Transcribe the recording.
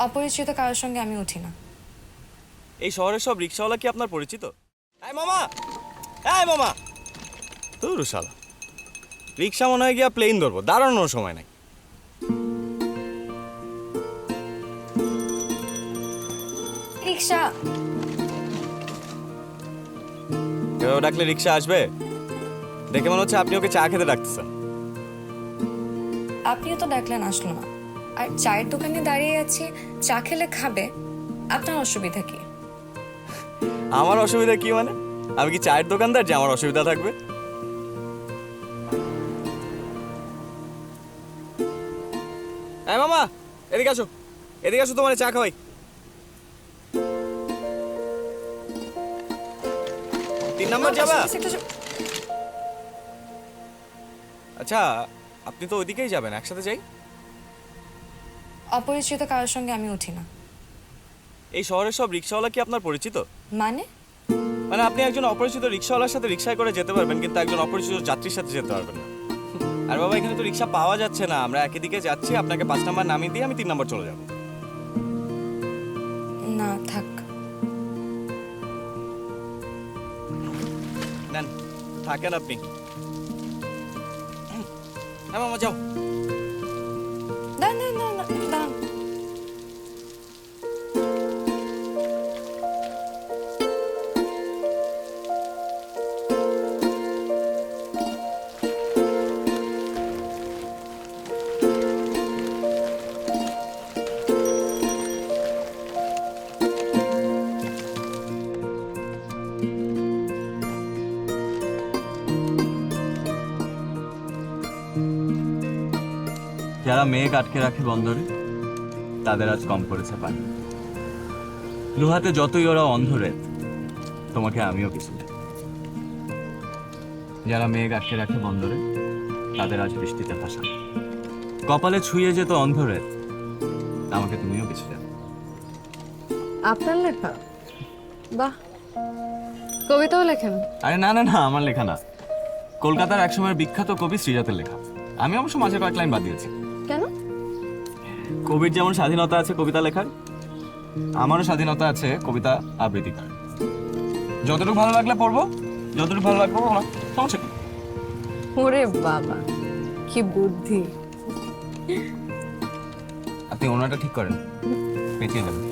অপরিচিত কারোর সঙ্গে আমি উঠি না। এই শহরের সব রিক্সাওয়ালা কি আপনার পরিচিত? এই মামা, এই মামা, তোর শালা রিক্সা মনে হয় গিয়া প্লেন ধরবো, দাঁড়ানোর সময় নাই। রিক্সা কেউ ডাকলে রিক্সা আসবে? দেখে মনে হচ্ছে আপনি ওকে চা খেতে ডাকতেছেন। আপনিও তো ডাকলেন, আসলো না। আর চায়ের দোকানে দাঁড়িয়ে আছি, চা খেলে খাবে, আপনার অসুবিধা কি? আমার অসুবিধা কি মানে? আমি কি চায়ের দোকানদার যে আমার অসুবিধা থাকবে? এই মামা, এদিকে আসো, এদিকে আসো, তোমার চা খাওয়াই। 3 নম্বর যাবা? আচ্ছা, আপনি তো ওইদিকেই যাবেন, একসাথে যাই। অপরিচিত কারোর সঙ্গে আমি উঠি না। এই শহরের সব রিক্সাওয়ালা কি আপনার পরিচিত? মানে? মানে আপনি একজন অপরিচিত রিক্সাওয়ালার সাথে রিক্সায় করে যেতে পারবেন, কিন্তু একজন অপরিচিত যাত্রীর সাথে যেতে পারবেন না। আর বাবা, এখানে তো রিক্সা পাওয়া যাচ্ছে না। আমরা একই দিকে যাচ্ছি, আপনাকে 5 নাম্বার নামিয়ে দিয়ে আমি 3 নম্বর চলে যাব। না, থাক। নেন, থাকেন আপনি। হ্যাঁ মামা, যাও। দাঁড়ান, দাঁড়ান, দাঁড়ান। যারা মেঘ আটকে রাখে বন্দরে, তাদের আজ কম পড়েছে পানি। লোহাতে যতই ওরা অন্ধরে, তোমাকে আমিও কিছু দেব। যারা মেঘ আটকে রাখে বন্দরে, তাদের আজ বৃষ্টিতে ভাসা। কপালে ছুঁয়ে যেত অন্ধরে, আমাকে তুমিও কিছু দেব। আপনার লেখা? বাহ, কবিতাও লেখেন? আরে না না না, আমার লেখা না, কলকাতার একসময়ের বিখ্যাত কবি শ্রীজাতের লেখা। আমি অবশ্য মাঝে কয়েক লাইন বাদ দিয়েছি। কেন? কবির যেমন স্বাধীনতা আছে কবিতা লেখার, আমারও স্বাধীনতা আছে কবিতা আবৃত্তি করার। যতটুকু ভালো লাগলে পড়বো, যতটুকু ভালো লাগবে পড়বো না, সমস্যা কি? ওরে বাবা, কি বুদ্ধি! আপনি ওনাটা ঠিক করেন, পেঁচিয়ে দেবেন।